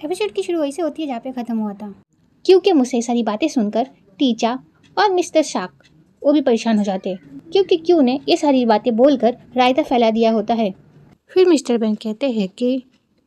Episode की शुरू वही से होती है जहाँ पे ख़त्म हुआ था। क्योंकि मुझसे सारी बातें सुनकर टीचा और मिस्टर शार्क वो भी परेशान हो जाते हैं, क्योंकि क्यू ने ये सारी बातें बोलकर रायता फैला दिया होता है। फिर मिस्टर बेन कहते हैं कि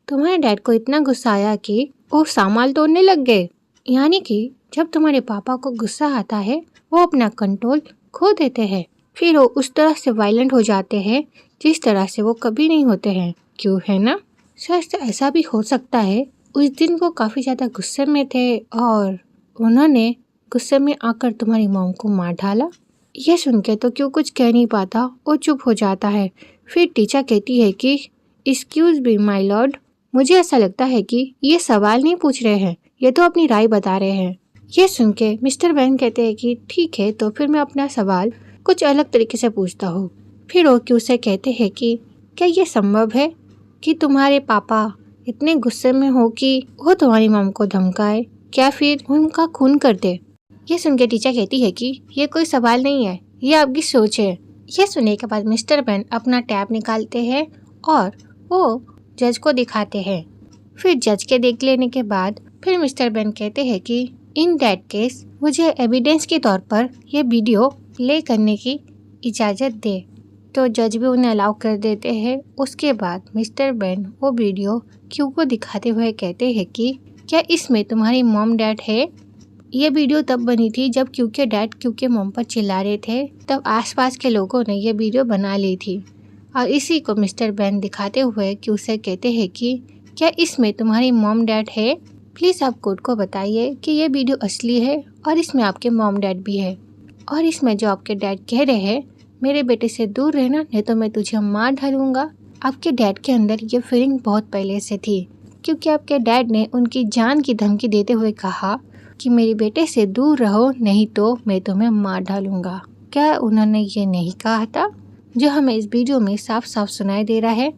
तुम्हारे डैड को इतना गुस्सा आया कि वो सामान तोड़ने लग गए। यानी कि जब तुम्हारे पापा को गुस्सा आता है वो अपना कंट्रोल खो देते हैं, फिर वो उस तरह से वायलेंट हो जाते हैं जिस तरह से वो कभी नहीं होते हैं। क्यों है ना? शायद ऐसा भी हो सकता है उस दिन वो काफ़ी ज़्यादा गुस्से में थे और उन्होंने गुस्से में आकर तुम्हारी मॉम को मार डाला। यह सुन के तो क्यों कुछ कह नहीं पाता, वो चुप हो जाता है। फिर टीचर कहती है कि एक्सक्यूज मी माय लॉर्ड, मुझे ऐसा लगता है कि ये सवाल नहीं पूछ रहे हैं, ये तो अपनी राय बता रहे हैं। ये सुन के मिस्टर बेन कहते हैं कि ठीक है, तो फिर मैं अपना सवाल कुछ अलग तरीके से पूछता हूँ। फिर वो क्यू से कहते हैं कि क्या ये संभव है कि तुम्हारे पापा इतने गुस्से में हो कि वो तुम्हारी मॉम को धमकाए, क्या फिर उनका खून कर दे। ये सुन के टीचर कहती है कि ये कोई सवाल नहीं है, ये आपकी सोच है। यह सुनने के बाद मिस्टर बेन अपना टैब निकालते हैं और वो जज को दिखाते हैं। फिर जज के देख लेने के बाद फिर मिस्टर बेन कहते हैं कि इन दैट केस मुझे एविडेंस के तौर पर यह वीडियो प्ले करने की इजाज़त दे। तो जज भी उन्हें अलाउ कर देते हैं। उसके बाद मिस्टर बेन वो वीडियो क्यू को दिखाते हुए कहते हैं कि क्या इसमें तुम्हारी मॉम डैड है? ये वीडियो तब बनी थी जब क्यू के डैड क्यू के मॉम पर चिल्ला रहे थे, तब आसपास के लोगों ने ये वीडियो बना ली थी। और इसी को मिस्टर बेन दिखाते हुए क्यू से कहते हैं कि क्या इसमें तुम्हारी मॉम डैड है? प्लीज़ आप कोर्ट को बताइए कि ये वीडियो असली है और इसमें आपके मॉम डैड भी है। और इसमें जो आपके डैड कह रहे हैं, मेरे बेटे से दूर रहना नहीं तो मैं तुझे मार डालूंगा। आपके डैड के अंदर ये फीलिंग बहुत पहले से थी, क्योंकि आपके डैड ने उनकी जान की धमकी देते हुए कहा कि मेरे बेटे से दूर रहो नहीं तो मैं तुम्हें मार डालूंगा। क्या उन्होंने ये नहीं कहा था, जो हमें इस वीडियो में साफ साफ सुनाई दे रहा है?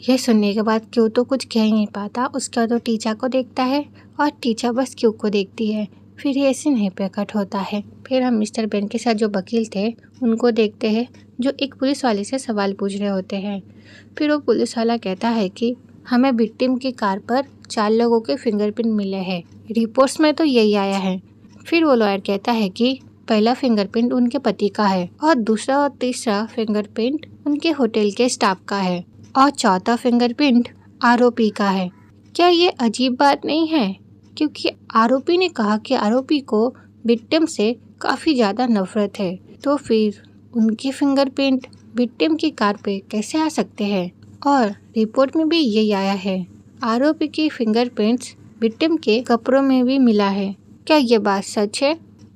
यह सुनने के बाद क्यू तो कुछ कह नहीं पाता। उसके बाद वो टीचा को देखता है और टीचा बस क्यू को देखती है। फिर ये ऐसे नहीं पे कट होता है। फिर हम मिस्टर बेन के साथ जो वकील थे उनको देखते हैं, जो एक पुलिस वाले से सवाल पूछ रहे होते हैं। फिर वो पुलिस वाला कहता है कि हमें विक्टिम की कार पर 4 लोगों के फिंगरप्रिंट मिले हैं, रिपोर्ट्स में तो यही आया है। फिर वो लॉयर कहता है कि पहला फिंगरप्रिंट उनके पति का है और दूसरा और तीसरा फिंगरप्रिंट उनके होटल के स्टाफ का है और चौथा फिंगरप्रिंट आरोपी का है। क्या ये अजीब बात नहीं है? क्योंकि आरोपी ने कहा कि आरोपी को विक्टिम से काफ़ी ज़्यादा नफरत है, तो फिर उनके फिंगरप्रिंट विक्टिम की कार पे कैसे आ सकते हैं? और रिपोर्ट में भी यही आया है, आरोपी की फिंगरप्रिंट्स विक्टिम के कपड़ों में भी मिला है। क्या ये बात सच है?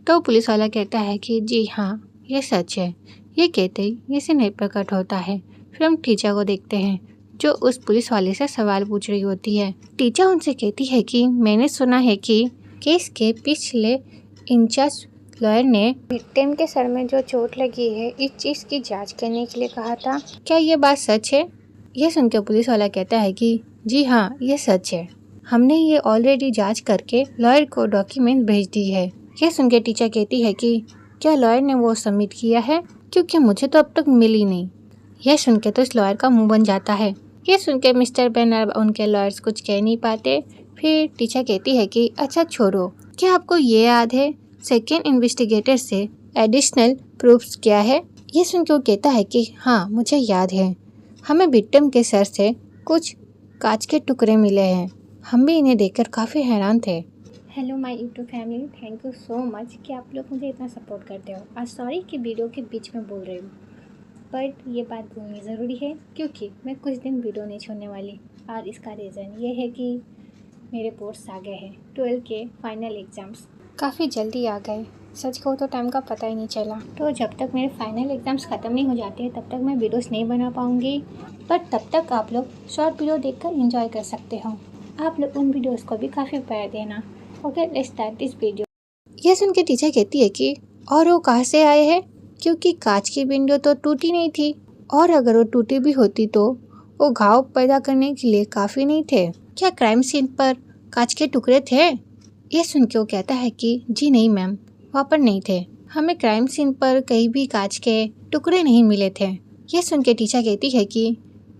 तो पुलिस वाला कहता है कि जी हाँ, ये सच है। ये कहते ही ये से नहीं प्रकट होता है। फिर हम टीचा को देखते हैं, जो उस पुलिस वाले से सवाल पूछ रही होती है। टीचा उनसे कहती है कि मैंने सुना है कि केस के पिछले इंचार्ज लॉयर ने विक्टिम के सर में जो चोट लगी है इस चीज़ की जांच करने के लिए कहा था। क्या ये बात सच है? यह सुनकर पुलिस वाला कहता है कि जी हाँ, ये सच है। हमने ये ऑलरेडी जांच करके लॉयर को डॉक्यूमेंट भेज दी है। यह सुनकर टीचर कहती है कि क्या लॉयर ने वो सबमिट किया है? क्योंकि मुझे तो अब तक मिली नहीं। यह सुन के तो इस लॉयर का मुंह बन जाता है। यह सुन के मिस्टर बेन और उनके लॉयर्स कुछ कह नहीं पाते। फिर टीचर कहती है कि अच्छा छोड़ो, क्या आपको ये याद है सेकेंड इन्वेस्टिगेटर से एडिशनल प्रूफ्स क्या है? यह सुन के वो कहता है कि हाँ, मुझे याद है, हमें विक्टिम के सर से कुछ कांच के टुकड़े मिले हैं। हम भी इन्हें देखकर काफ़ी हैरान थे। Hello my YouTube family, thank you so much कि आप लोग मुझे इतना सपोर्ट करते हो। आज सॉरी कि वीडियो के बीच में बोल रही हूँ, बट ये बात बोलनी ज़रूरी है क्योंकि मैं कुछ दिन वीडियो नहीं छोड़ने वाली। और इसका रीज़न ये है कि मेरे बोर्ड्स आ गए हैं, 12 के फाइनल एग्ज़ाम्स काफ़ी जल्दी आ गए। सच कहूँ तो टाइम का पता ही नहीं चला। तो जब तक मेरे फाइनल एग्ज़ाम्स ख़त्म नहीं हो जाते तब तक मैं वीडियोस नहीं बना पाऊँगी, बट तब तक आप लोग शॉर्ट वीडियो देखकर एंजॉय कर सकते हो। आप लोग उन वीडियोस को भी काफ़ी प्यार देना। Okay, let's start this video. यह सुन के टीचर कहती है कि और वो कहाँ से आए हैं, क्योंकि कांच की विंडो तो टूटी नहीं थी, और अगर वो टूटी भी होती तो वो घाव पैदा करने के लिए काफ़ी नहीं थे। क्या क्राइम सीन पर कांच के टुकड़े थे? यह सुन के वो कहता है कि जी नहीं मैम, वहाँ पर नहीं थे, हमें क्राइम सीन पर कहीं भी कांच के टुकड़े नहीं मिले थे। यह सुन के टीचर कहती है कि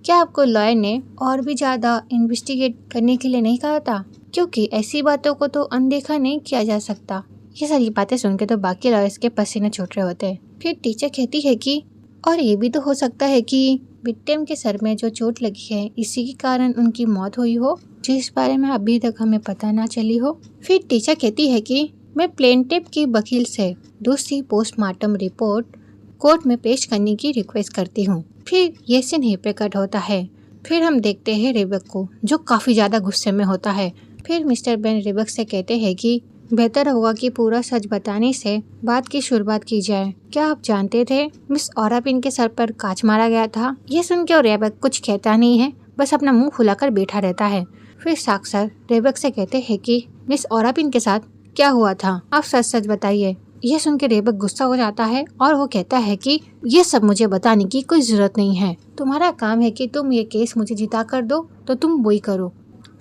क्या आपको लॉयर ने और भी ज़्यादा इन्वेस्टिगेट करने के लिए नहीं कहा था? क्योंकि ऐसी बातों को तो अनदेखा नहीं किया जा सकता। ये सारी बातें सुन के तो बाकी लॉयर्स के पसीने छूट रहे होते हैं। फिर टीचर कहती है कि और ये भी तो हो सकता है कि विक्टिम के सर में जो चोट लगी है इसी के कारण उनकी मौत हुई हो, जिस बारे में अभी तक हमें पता ना चली हो। फिर टीचर कहती है कि मैं प्लेंटिफ की वकील से दूसरी पोस्टमार्टम रिपोर्ट कोर्ट में पेश करने की रिक्वेस्ट करती हूँ। फिर ये सीन यहीं पे कट होता है। फिर हम देखते हैं रेबेक को, जो काफ़ी ज़्यादा गुस्से में होता है। फिर मिस्टर बेन रेबेक से कहते हैं कि बेहतर होगा कि पूरा सच बताने से बात की शुरुआत की जाए। क्या आप जानते थे मिस ओरापिन के सर पर कांच मारा गया था? ये सुन के रेबेक कुछ कहता नहीं है, बस अपना मुंह फुलाकर बैठा रहता है। फिर साक्स सर रेबेक से कहते हैं कि मिस ओरापिन के साथ क्या हुआ था, आप सच सच बताइए। यह सुन के रेबेक गुस्सा हो जाता है और वो कहता है कि ये सब मुझे बताने की कोई जरूरत नहीं है, तुम्हारा काम है कि तुम ये केस मुझे जिता कर दो तो तुम वही करो।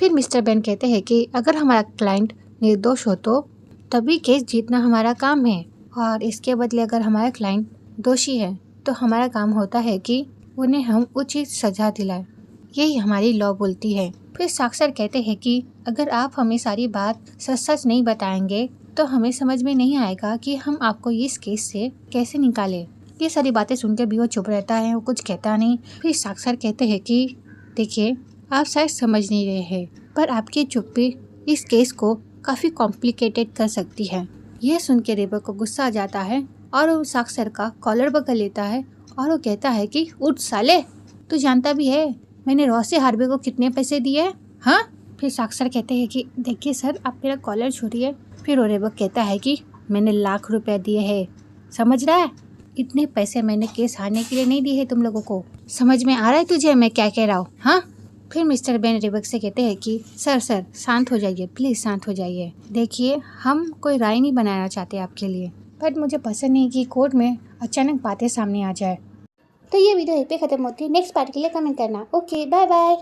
फिर मिस्टर बेन कहते हैं कि अगर हमारा क्लाइंट निर्दोष हो तो तभी केस जीतना हमारा काम है, और इसके बदले अगर हमारा क्लाइंट दोषी है तो हमारा काम होता है कि उन्हें हम उचित सजा दिलाएं। यही हमारी लॉ बोलती है। फिर साक्षर कहते हैं कि अगर आप हमें सारी बात सच सच नहीं बताएंगे तो हमें समझ में नहीं आएगा कि हम आपको इस केस से कैसे निकालें। ये सारी बातें सुनकर भी वो चुप रहता है, वो कुछ कहता नहीं। फिर साक्षर कहते हैं कि देखिए, आप शायद समझ नहीं रहे हैं, पर आपकी चुप्पी इस केस को काफ़ी कॉम्प्लिकेटेड कर सकती है। यह सुन के रेबेक को गुस्सा आ जाता है और वो साक्षर का कॉलर पकड़ लेता है और वो कहता है कि उठ साले, तू जानता भी है मैंने रॉसे हार्वे को कितने पैसे दिए? हाँ? फिर साक्षर कहते हैं कि देखिए सर, आप मेरा कॉलर छोड़िए। फिर रेबेक कहता है कि मैंने लाख रुपए दिए हैं, समझ रहा है? इतने पैसे मैंने केस हारने के लिए नहीं दिए हैं तुम लोगों को। समझ में आ रहा है तुझे मैं क्या कह रहा हूँ? हाँ? फिर मिस्टर बेन रेबेक से कहते हैं कि सर शांत हो जाइए, प्लीज़ शांत हो जाइए। देखिए, हम कोई राय नहीं बनाना चाहते आपके लिए, बट मुझे पसंद नहीं कि कोर्ट में अचानक बातें सामने आ जाए। तो ये वीडियो यहीं पे खत्म होती है। नेक्स्ट पार्ट के लिए कमेंट करना। Okay, bye bye.